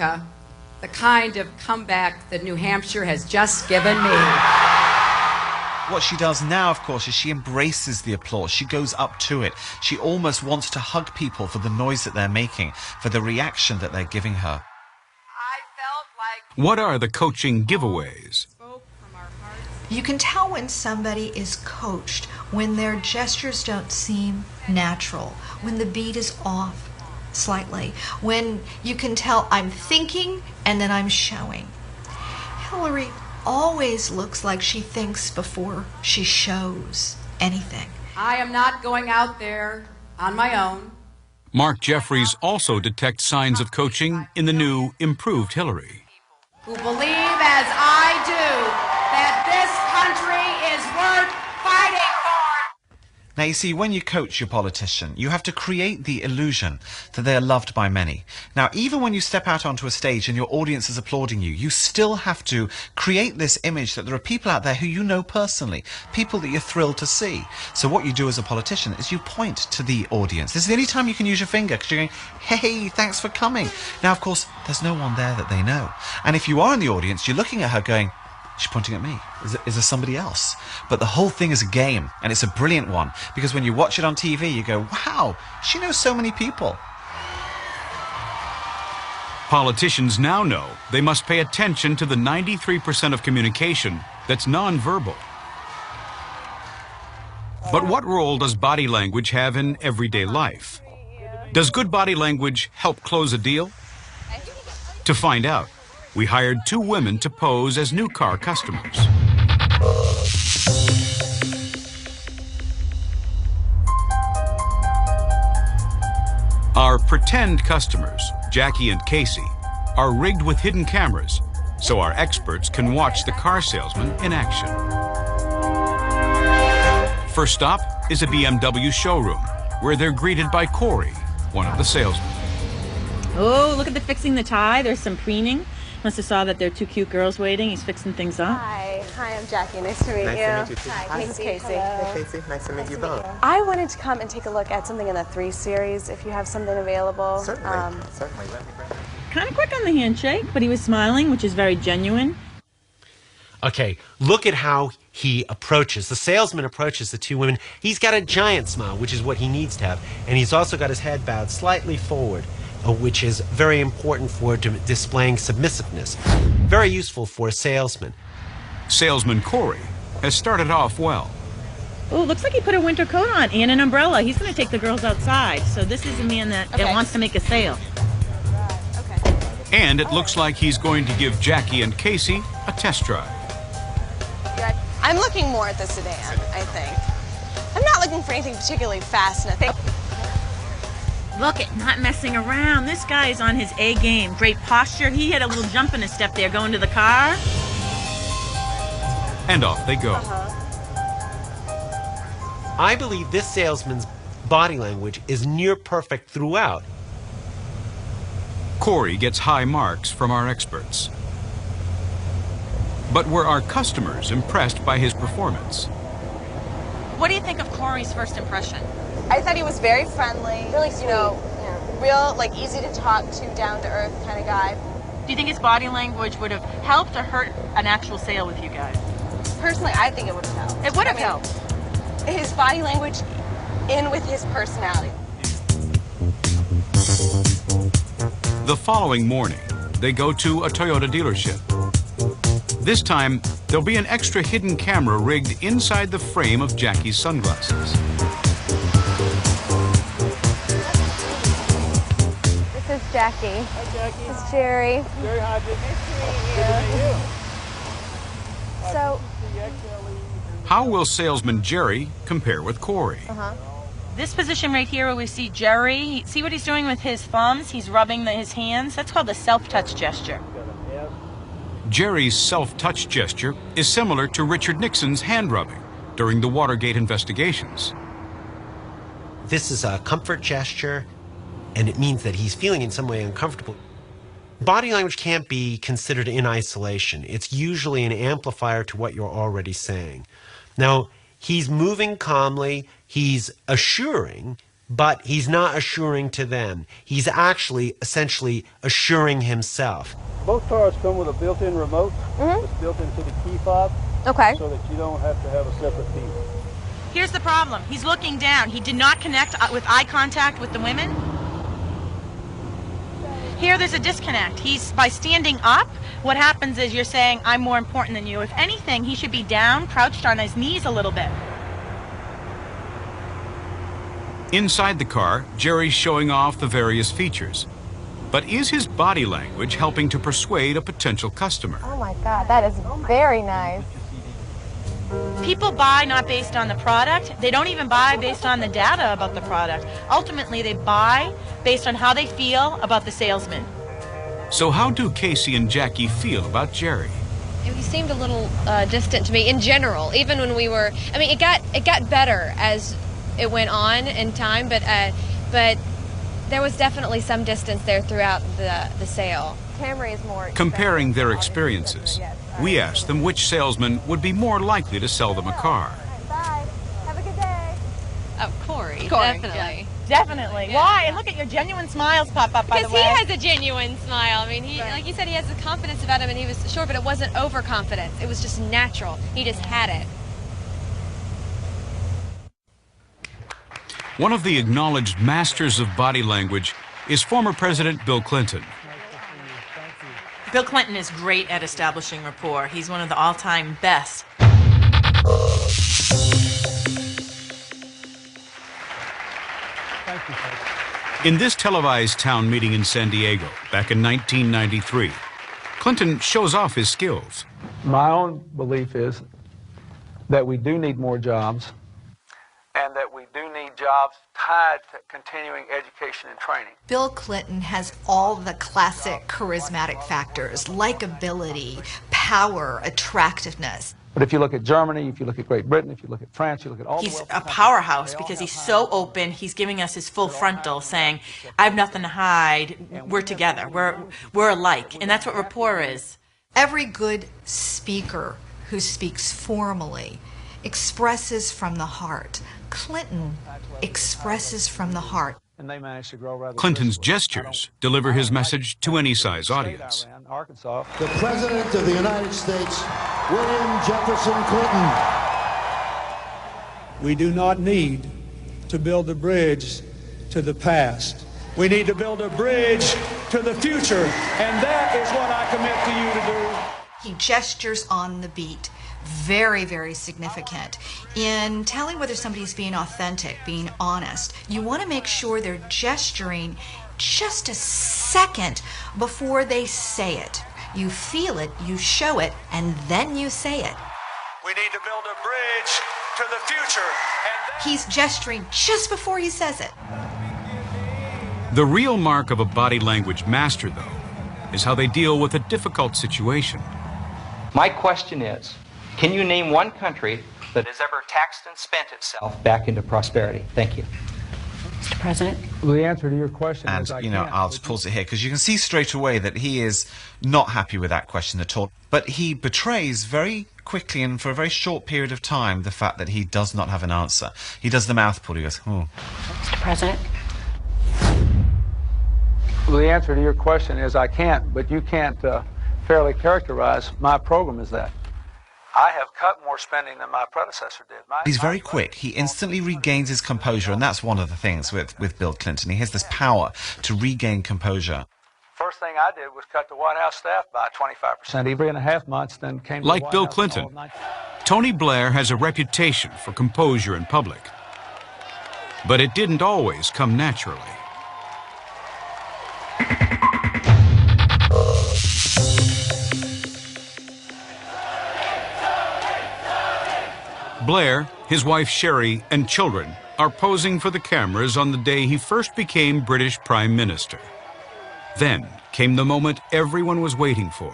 America the kind of comeback that New Hampshire has just given me. What she does now, of course, is she embraces the applause. She goes up to it. She almost wants to hug people for the noise that they're making, for the reaction that they're giving her. I felt like... What are the coaching giveaways? You can tell when somebody is coached, when their gestures don't seem natural, when the beat is off slightly, when you can tell I'm thinking and then I'm showing. Hillary always looks like she thinks before she shows anything. I am not going out there on my own. Mark Jeffries also detects signs of coaching in the new, improved Hillary. Who believe, as I do, that this country is worth fighting for. Now, you see, when you coach your politician, you have to create the illusion that they are loved by many. Now, even when you step out onto a stage and your audience is applauding you, you still have to create this image that there are people out there who you know personally, people that you're thrilled to see. So what you do as a politician is you point to the audience. This is the only time you can use your finger, because you're going, hey, thanks for coming. Now, of course, there's no one there that they know. And if you are in the audience, you're looking at her going, she's pointing at me. Is there somebody else? But the whole thing is a game, and it's a brilliant one, because when you watch it on TV, you go, wow, she knows so many people. Politicians now know they must pay attention to the 93% of communication that's nonverbal. But what role does body language have in everyday life? Does good body language help close a deal? To find out, we hired 2 women to pose as new car customers. Our pretend customers, Jackie and Casey, are rigged with hidden cameras, so our experts can watch the car salesman in action. First stop is a BMW showroom, where they're greeted by Corey, one of the salesmen. Oh, look at the fixing the tie. There's some preening. Must have saw that there are 2 cute girls waiting. He's fixing things up. Hi, I'm Jackie. Nice to meet you. Nice to meet you too. Hi, this is Casey. Hey, Casey. Nice to meet you both. I wanted to come and take a look at something in the 3 Series, if you have something available. Certainly. Certainly. Let me grab it. Kind of quick on the handshake, but he was smiling, which is very genuine. Okay, look at how he approaches. The salesman approaches the 2 women. He's got a giant smile, which is what he needs to have. And he's also got his head bowed slightly forward, which is very important for displaying submissiveness. Very useful for a salesman. Salesman Corey has started off well. Oh, looks like he put a winter coat on and an umbrella. He's going to take the girls outside. So this is a man that wants to make a sale. Okay. And it looks like he's going to give Jackie and Casey a test drive. I'm looking more at the sedan, I think. I'm not looking for anything particularly fast, nothing. Look at not messing around. This guy is on his A game. Great posture. He had a little jump in his step there going to the car. And off they go. I believe this salesman's body language is near perfect throughout. Corey gets high marks from our experts. But were our customers impressed by his performance? What do you think of Corey's first impression? I thought he was very friendly, really sweet. You know, real, like, easy to talk to, down-to-earth kind of guy. Do you think his body language would have helped or hurt an actual sale with you guys? Personally, I think it would have helped. It would have helped. His body language in with his personality. The following morning, they go to a Toyota dealership. This time, there'll be an extra hidden camera rigged inside the frame of Jackie's sunglasses. This is Jackie. Hi, Jackie. This is Jerry. Very high. Nice to meet you. So, How will salesman Jerry compare with Corey? This position right here where we see Jerry, see what he's doing with his thumbs? He's rubbing his hands. That's called the self-touch gesture. Jerry's self-touch gesture is similar to Richard Nixon's hand-rubbing during the Watergate investigations. This is a comfort gesture, and it means that he's feeling in some way uncomfortable. Body language can't be considered in isolation. It's usually an amplifier to what you're already saying. Now, he's moving calmly, he's assuring, but he's not assuring to them. He's actually essentially assuring himself. Both cars come with a built-in remote that's built into the key fob, Okay. so that you don't have to have a separate key. Here's the problem. He's looking down. He did not connect with eye contact with the women. Here there's a disconnect. He's by standing up, what happens is you're saying, I'm more important than you. If anything, he should be down, crouched on his knees a little bit. Inside the car, Jerry's showing off the various features. But is his body language helping to persuade a potential customer? Oh my God, that is very nice. People buy not based on the product. They don't even buy based on the data about the product. Ultimately, they buy based on how they feel about the salesman. So how do Casey and Jackie feel about Jerry? He seemed a little distant to me in general, even when we were, I mean, it got better as it went on in time, but there was definitely some distance there throughout the sale. Camry is more Comparing their experiences, we asked them which salesman would be more likely to sell them a car. Bye. Have a good day. Oh, Corey. Definitely. Yeah. Definitely. Yeah. Why? And look at your genuine smiles pop up, by the Because way. he has a genuine smile. I mean, like you said, he has the confidence about him, and he was sure, but it wasn't overconfidence. It was just natural. He just had it. One of the acknowledged masters of body language is former President Bill Clinton. Bill Clinton is great at establishing rapport. He's one of the all-time best. In this televised town meeting in San Diego back in 1993, Clinton shows off his skills. My own belief is that we do need more jobs, and that we do need jobs tied to continuing education and training. Bill Clinton has all the classic charismatic factors, likability, power, attractiveness. But if you look at Germany, if you look at Great Britain, if you look at France, you look at all He's the a powerhouse because he's so open. He's giving us his full frontal, saying, I have nothing to hide. We're together. We're alike. And that's what rapport is. Every good speaker who speaks formally expresses from the heart. Clinton expresses from the heart. And they managed to grow rather Clinton's briskly. gestures deliver his message to any size audience. Arkansas. The President of the United States, William Jefferson Clinton. We do not need to build a bridge to the past. We need to build a bridge to the future, and that is what I commit to you to do. He gestures on the beat. Very, very significant. In telling whether somebody's being authentic, being honest, you want to make sure they're gesturing just a second before they say it. You feel it, you show it, and then you say it. We need to build a bridge to the future, and He's gesturing just before he says it. The real mark of a body language master, though, is how they deal with a difficult situation. My question is, can you name one country that has ever taxed and spent itself back into prosperity? Thank you. Mr. President? Well, the answer to your question And, is I you know, can't. I'll just pause it here because you can see straight away that he is not happy with that question at all. But he betrays very quickly and for a very short period of time the fact that he does not have an answer. He does the mouth pull. He goes, oh. Mr. President? Well, the answer to your question is I can't, but you can't fairly characterize my program as that. I have cut more spending than my predecessor did. He's very quick. He instantly regains his composure, and that's one of the things with Bill Clinton. He has this power to regain composure. First thing I did was cut the White House staff by 25%. Every and a half months, then came to the Like White Bill House Clinton, all of 19 Tony Blair has a reputation for composure in public. But it didn't always come naturally. Blair, his wife Sherry, and children are posing for the cameras on the day he first became British Prime Minister. Then came the moment everyone was waiting for.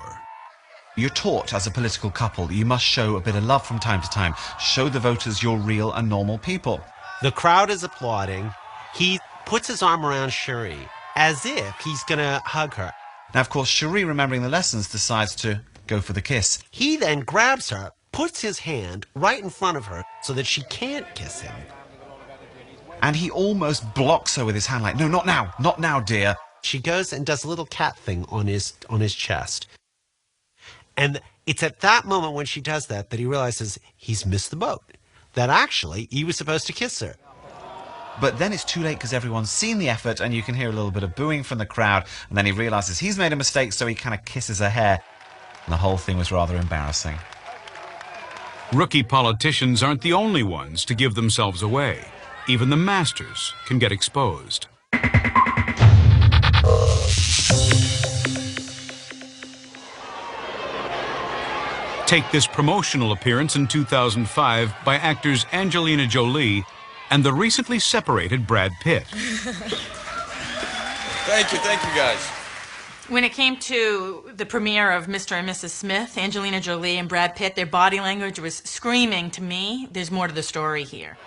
You're taught as a political couple, you must show a bit of love from time to time. Show the voters you're real and normal people. The crowd is applauding. He puts his arm around Sherry as if he's going to hug her. Now, of course, Cherie, remembering the lessons, decides to go for the kiss. He then grabs her, puts his hand right in front of her so that she can't kiss him. and he almost blocks her with his hand like, no, not now, not now, dear. She goes and does a little cat thing on his chest. And it's at that moment when she does that that he realizes he's missed the boat. That actually he was supposed to kiss her. But then it's too late because everyone's seen the effort and you can hear a little bit of booing from the crowd. And then he realizes he's made a mistake, so he kind of kisses her hair. And the whole thing was rather embarrassing. Rookie politicians aren't the only ones to give themselves away. Even the masters can get exposed. Take this promotional appearance in 2005 by actors Angelina Jolie and the recently separated Brad Pitt. Thank you guys. When it came to the premiere of Mr. and Mrs. Smith, Angelina Jolie and Brad Pitt, their body language was screaming to me, there's more to the story here.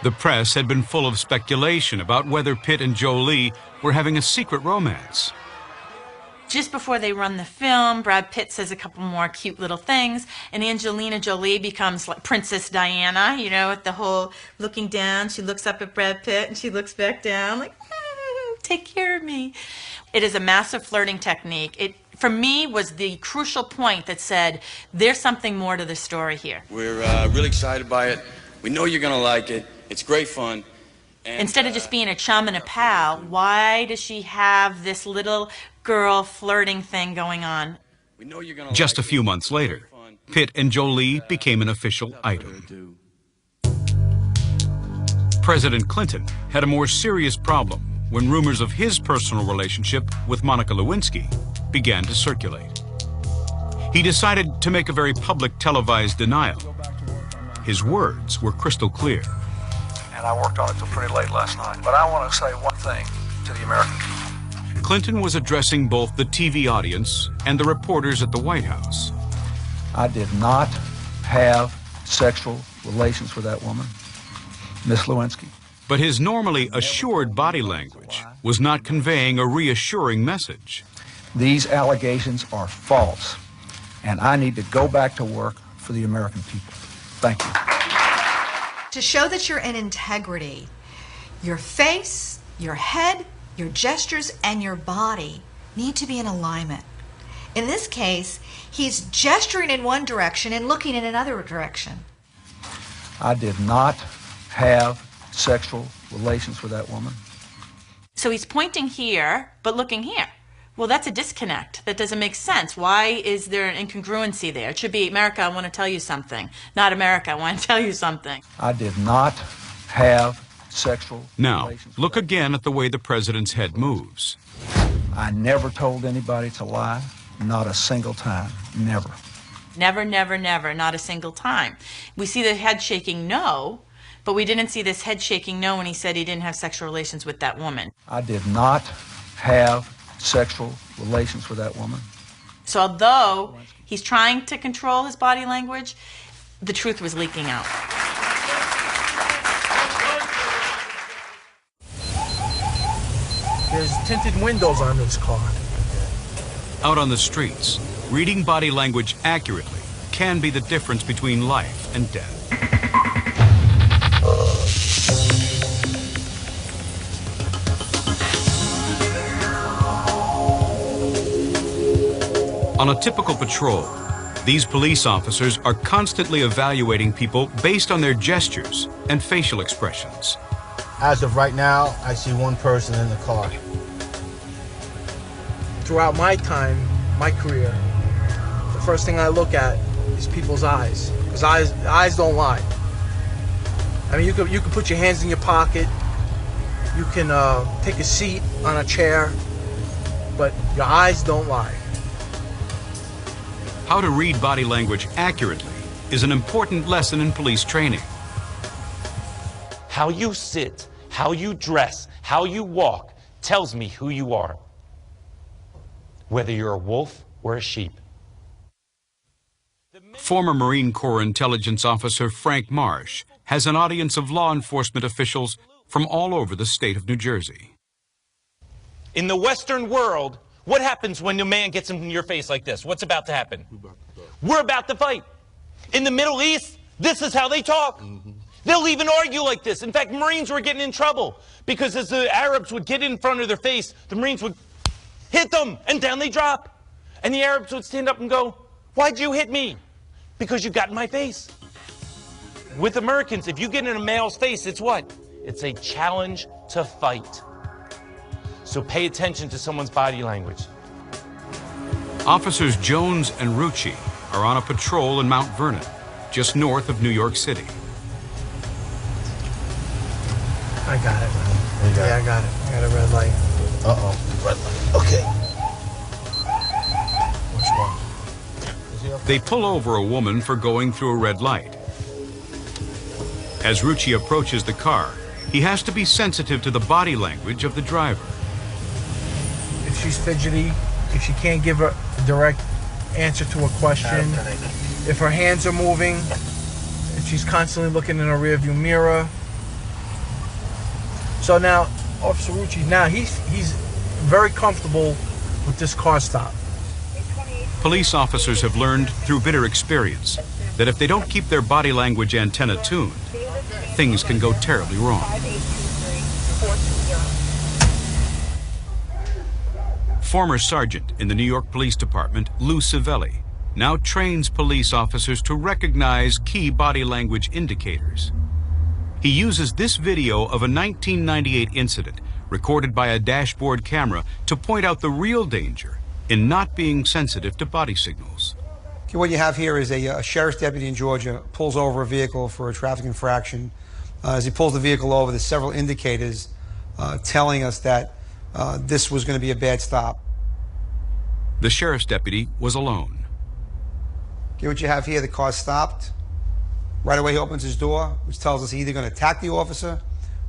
The press had been full of speculation about whether Pitt and Jolie were having a secret romance. Just before they run the film, Brad Pitt says a couple more cute little things, and Angelina Jolie becomes like Princess Diana, you know, with the whole looking down. She looks up at Brad Pitt, and she looks back down, like, take care of me. It is a massive flirting technique. It, for me, was the crucial point that said, there's something more to the story here. We're really excited by it. We know you're going to like it. It's great fun. And, instead of just being a chum and a pal, why does she have this little girl flirting thing going on? We know you're gonna Just a few months later, Pitt and Jolie became an official item. President Clinton had a more serious problem when rumors of his personal relationship with Monica Lewinsky began to circulate. He decided to make a very public televised denial. His words were crystal clear. And I worked on it till pretty late last night. But I want to say one thing to the American people. Clinton was addressing both the TV audience and the reporters at the White House. I did not have sexual relations with that woman, Miss Lewinsky. But his normally assured body language was not conveying a reassuring message. These allegations are false, and I need to go back to work for the American people. Thank you. To show that you're in integrity, your face, your head, your gestures, and your body need to be in alignment. In this case, he's gesturing in one direction and looking in another direction. I did not have sexual relations with that woman. So he's pointing here, but looking here. Well, that's a disconnect. That doesn't make sense. Why is there an incongruency there? It should be, America, I want to tell you something. Not America, I want to tell you something. I did not have sexual Now, relations. look again at the way the president's head moves. I never told anybody to lie, not a single time, never. Never, never, never, not a single time. We see the head shaking no, but we didn't see this head shaking no when he said he didn't have sexual relations with that woman. I did not have sexual relations with that woman. So although he's trying to control his body language, the truth was leaking out. There's tinted windows on this car. Out on the streets, reading body language accurately can be the difference between life and death. On a typical patrol, these police officers are constantly evaluating people based on their gestures and facial expressions. As of right now, I see one person in the car. Throughout my time, my career, the first thing I look at is people's eyes. Because eyes don't lie. I mean, you can put your hands in your pocket, you can take a seat on a chair, but your eyes don't lie. How to read body language accurately is an important lesson in police training. How you sit, how you dress, how you walk tells me who you are. Whether you're a wolf or a sheep. Former Marine Corps intelligence officer Frank Marsh has an audience of law enforcement officials from all over the state of New Jersey. In the Western world, what happens when a man gets in your face like this? What's about to happen? We're about to fight. In the Middle East, this is how they talk. They'll even argue like this. In fact, Marines were getting in trouble because as the Arabs would get in front of their face, the Marines would hit them and down they drop. And the Arabs would stand up and go, "Why'd you hit me?" "Because you got in my face." With Americans, if you get in a male's face, it's what? It's a challenge to fight. So pay attention to someone's body language. Officers Jones and Rucci are on a patrol in Mount Vernon, just north of New York City. I got it. Yeah, I got it. I got a red light. Uh-oh. Red light. Okay. Which one? They pull over a woman for going through a red light. As Rucci approaches the car, he has to be sensitive to the body language of the driver. If she's fidgety, if she can't give a direct answer to a question, if her hands are moving, if she's constantly looking in a rearview mirror. So now, Officer Rucci, now he's very comfortable with this car stop. Police officers have learned through bitter experience that if they don't keep their body language antenna tuned, things can go terribly wrong. Former sergeant in the New York Police Department, Lou Civelli, now trains police officers to recognize key body language indicators. He uses this video of a 1998 incident recorded by a dashboard camera to point out the real danger in not being sensitive to body signals. Okay, what you have here is a sheriff's deputy in Georgia pulls over a vehicle for a traffic infraction. As he pulls the vehicle over, there's several indicators telling us that this was going to be a bad stop. The sheriff's deputy was alone. Okay, what you have here, the car stopped. Right away he opens his door, which tells us he's either going to attack the officer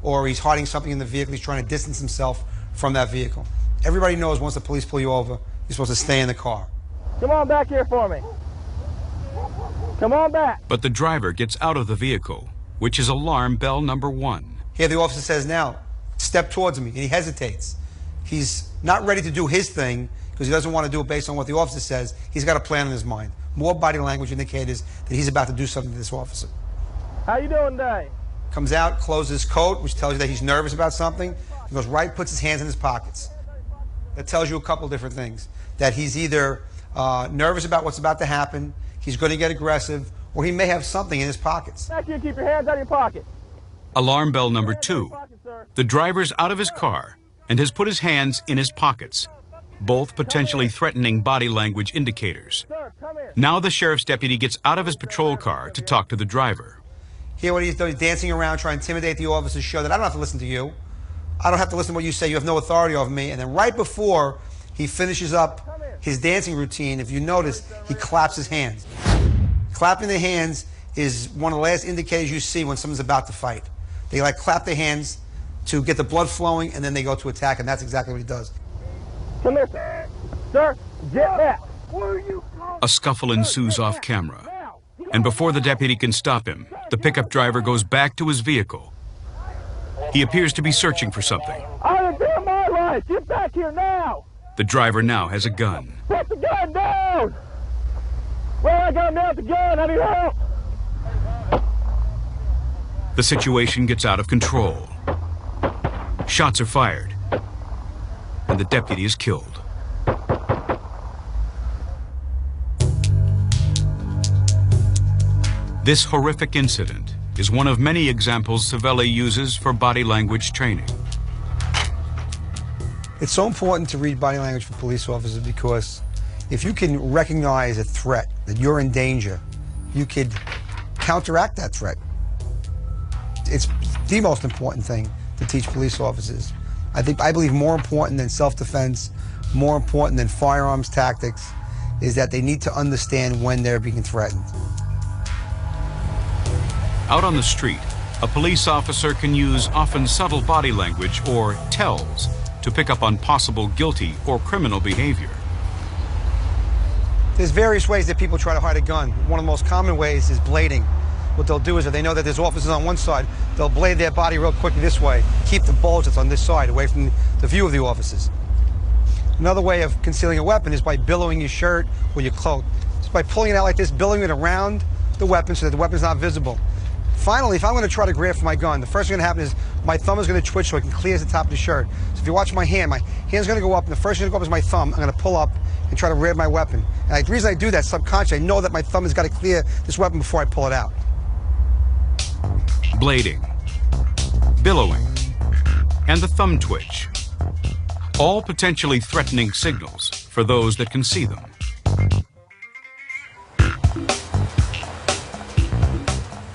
or he's hiding something in the vehicle. He's trying to distance himself from that vehicle. Everybody knows once the police pull you over, you're supposed to stay in the car. Come on back here for me. Come on back. But the driver gets out of the vehicle, which is alarm bell number 1. Here the officer says, now, step towards me, and he hesitates. He's not ready to do his thing because he doesn't want to do it based on what the officer says. He's got a plan in his mind. More body language indicators that he's about to do something to this officer. How you doing today? Comes out, closes his coat, which tells you that he's nervous about something. He goes right, puts his hands in his pockets. That tells you a couple different things. That he's either nervous about what's about to happen, he's going to get aggressive, or he may have something in his pockets. Back here, keep your hands out of your pocket. Alarm bell number 2. The driver's out of his car and has put his hands in his pockets, both potentially threatening body language indicators. Now the sheriff's deputy gets out of his patrol car to talk to the driver. Here what he's doing, he's dancing around, trying to intimidate the officer, show that I don't have to listen to you. I don't have to listen to what you say. You have no authority over me. And then right before he finishes up his dancing routine, if you notice, he claps his hands. Clapping the hands is one of the last indicators you see when someone's about to fight. They like clap their hands to get the blood flowing, and then they go to attack, and that's exactly what he does. Come here, sir. Sir, get back. Where are you? A scuffle ensues off camera, and before the deputy can stop him, the pickup driver goes back to his vehicle. He appears to be searching for something. I done did my life. Get back here now. The driver now has a gun. Put the gun down. Well, I got him down with the gun. I need help. The situation gets out of control. Shots are fired, and the deputy is killed. This horrific incident is one of many examples Civelli uses for body language training. It's so important to read body language for police officers because if you can recognize a threat, that you're in danger, you could counteract that threat. It's the most important thing to teach police officers. I believe more important than self-defense, more important than firearms tactics, is that they need to understand when they're being threatened. Out on the street, a police officer can use often subtle body language, or tells, to pick up on possible guilty or criminal behavior. There's various ways that people try to hide a gun. One of the most common ways is blading. What they'll do is if they know that there's officers on one side, they'll blade their body real quickly this way, keep the bulge that's on this side away from the view of the officers. Another way of concealing a weapon is by billowing your shirt or your cloak. Just by pulling it out like this, billowing it around the weapon so that the weapon's not visible. Finally, if I'm going to try to grab for my gun, the first thing going to happen is my thumb is going to twitch so I can clear the top of the shirt. So if you watch my hand's going to go up, and the first thing to go up is my thumb. I'm going to pull up and try to grab my weapon. And the reason I do that subconsciously, I know that my thumb has got to clear this weapon before I pull it out. Blading, billowing, and the thumb twitch. All potentially threatening signals for those that can see them.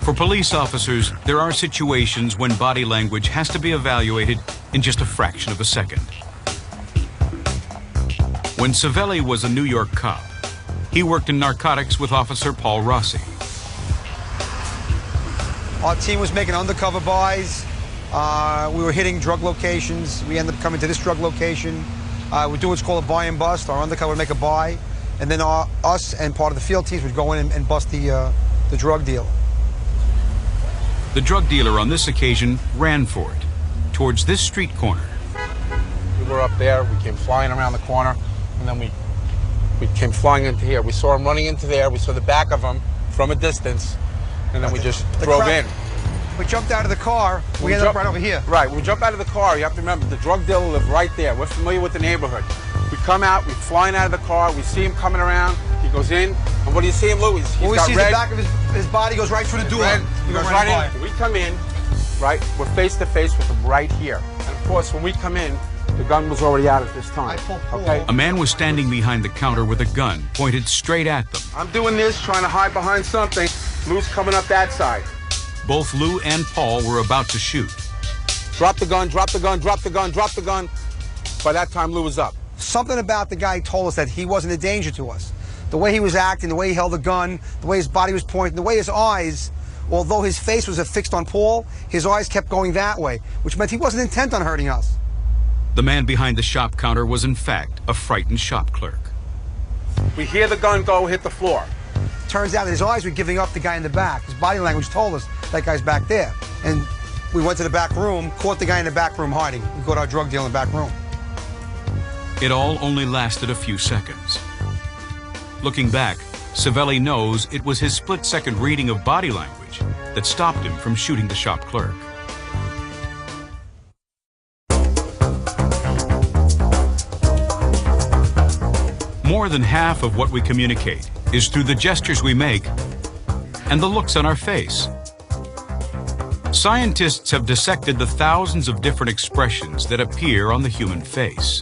For police officers, there are situations when body language has to be evaluated in just a fraction of a second. When Savelli was a New York cop, he worked in narcotics with Officer Paul Rossi. Our team was making undercover buys. We were hitting drug locations. We ended up coming to this drug location. We do what's called a buy and bust. Our undercover would make a buy, and then us and part of the field teams would go in and bust the drug dealer. The drug dealer on this occasion ran for it, towards this street corner. We were up there, we came flying around the corner, and then we came flying into here. We saw him running into there, we saw the back of him from a distance, and then we just drove in. We jumped out of the car, we ended up right over here. Right, when we jump out of the car, you have to remember, the drug dealer lived right there. We're familiar with the neighborhood. We come out, we're flying out of the car, we see him coming around, he goes in, and what do you see him, Louis? Well, we see the back of his body goes right through the door. He goes right in. We come in, right, we're face to face with him right here. And of course, when we come in, the gun was already out at this time. Okay? A man was standing behind the counter with a gun pointed straight at them. I'm doing this, trying to hide behind something. Lou's coming up that side. Both Lou and Paul were about to shoot. Drop the gun, drop the gun, drop the gun, drop the gun. By that time, Lou was up. Something about the guy told us that he wasn't a danger to us. The way he was acting, the way he held the gun, the way his body was pointing, the way his eyes, although his face was fixed on Paul, his eyes kept going that way, which meant he wasn't intent on hurting us. The man behind the shop counter was in fact a frightened shop clerk. We hear the gun go hit the floor. Turns out that his eyes were giving up the guy in the back. His body language told us that guy's back there. And we went to the back room, caught the guy in the back room hiding. We caught our drug dealer in the back room. It all only lasted a few seconds. Looking back, Savelli knows it was his split-second reading of body language that stopped him from shooting the shop clerk. More than half of what we communicate is through the gestures we make and the looks on our face. Scientists have dissected the thousands of different expressions that appear on the human face.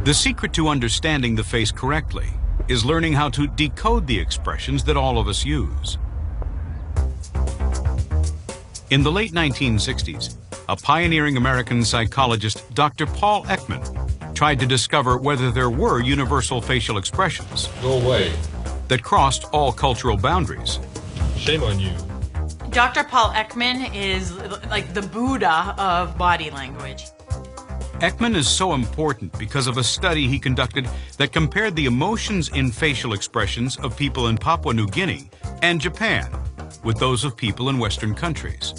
The secret to understanding the face correctly is learning how to decode the expressions that all of us use. In the late 1960s, a pioneering American psychologist, Dr. Paul Ekman, tried to discover whether there were universal facial expressions that crossed all cultural boundaries. Shame on you. Dr. Paul Ekman is like the Buddha of body language. Ekman is so important because of a study he conducted that compared the emotions in facial expressions of people in Papua New Guinea and Japan with those of people in Western countries.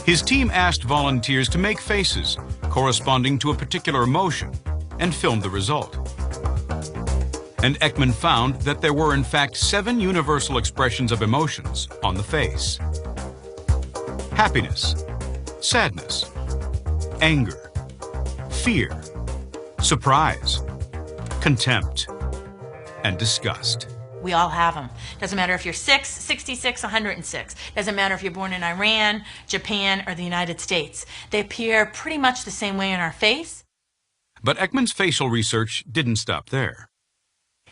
His team asked volunteers to make faces corresponding to a particular emotion and filmed the result. And Ekman found that there were in fact 7 universal expressions of emotions on the face. Happiness, sadness, anger, fear, surprise, contempt, and disgust. We all have them. Doesn't matter if you're 6, 66, 106. Doesn't matter if you're born in Iran, Japan, or the United States. They appear pretty much the same way in our face. But Ekman's facial research didn't stop there.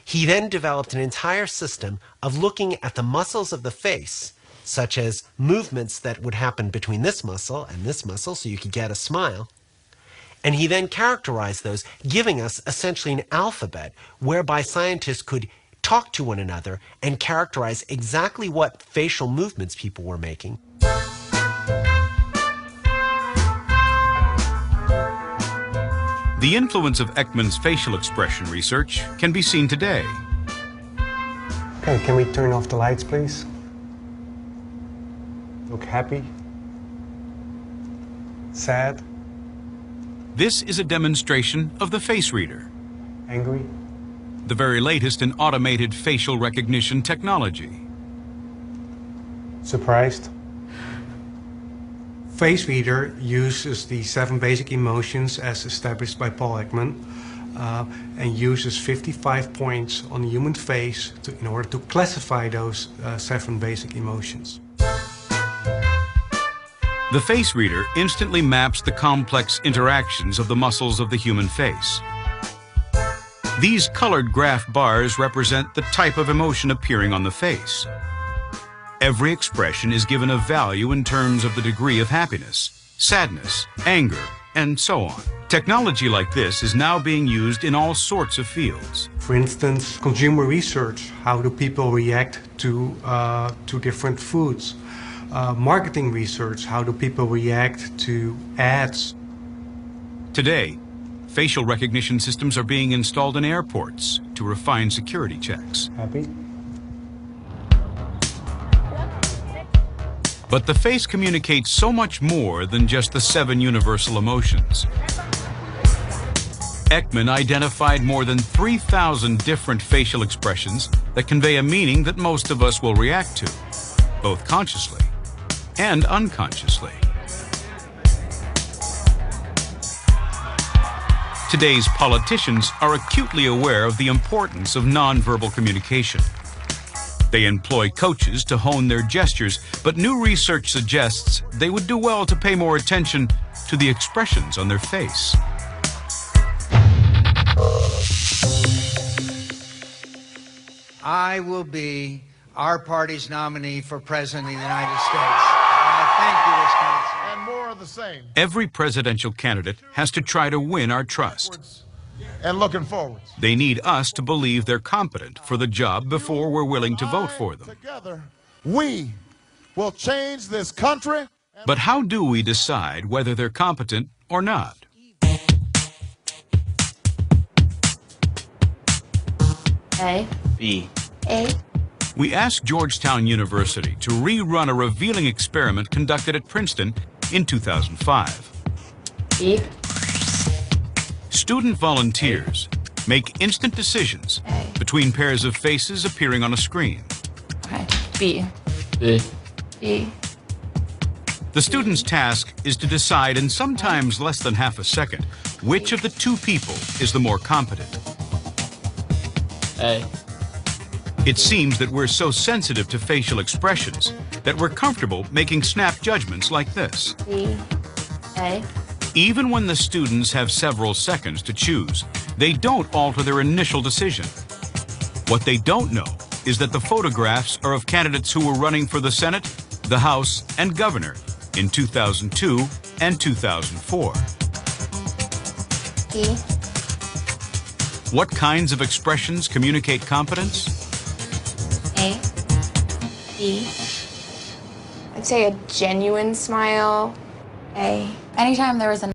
He then developed an entire system of looking at the muscles of the face, such as movements that would happen between this muscle and this muscle, so you could get a smile. And he then characterized those, giving us essentially an alphabet whereby scientists could talk to one another and characterize exactly what facial movements people were making. The influence of Ekman's facial expression research can be seen today. Okay, can we turn off the lights, please? Look happy, sad, This is a demonstration of the face reader, Angry? the very latest in automated facial recognition technology. Surprised? Face reader uses the 7 basic emotions as established by Paul Ekman and uses 55 points on the human face in order to classify those 7 basic emotions. The face reader instantly maps the complex interactions of the muscles of the human face. These colored graph bars represent the type of emotion appearing on the face. Every expression is given a value in terms of the degree of happiness, sadness, anger, and so on. Technology like this is now being used in all sorts of fields. For instance, consumer research. How do people react to different foods? Marketing research. How do people react to ads? Today, facial recognition systems are being installed in airports to refine security checks. Happy? But the face communicates so much more than just the 7 universal emotions. Ekman identified more than 3,000 different facial expressions that convey a meaning that most of us will react to, both consciously and unconsciously. Today's politicians are acutely aware of the importance of nonverbal communication. They employ coaches to hone their gestures, but new research suggests they would do well to pay more attention to the expressions on their face. I will be our party's nominee for President of the United States. Thank you, Wisconsin. And more of the same. Every presidential candidate has to try to win our trust. And looking forward. They need us to believe they're competent for the job before we're willing to vote for them. Together, we will change this country. But how do we decide whether they're competent or not? A. B. A. We asked Georgetown University to rerun a revealing experiment conducted at Princeton in 2005. B. Student volunteers make instant decisions between pairs of faces appearing on a screen. Okay. B. B. B. The student's task is to decide in sometimes less than half a second which of the 2 people is the more competent. A. It seems that we're so sensitive to facial expressions that we're comfortable making snap judgments like this. B. A. Even when the students have several seconds to choose, they don't alter their initial decision. What they don't know is that the photographs are of candidates who were running for the Senate, the House, and Governor in 2002 and 2004. B. What kinds of expressions communicate competence? A. B. I'd say a genuine smile. A. Anytime there was a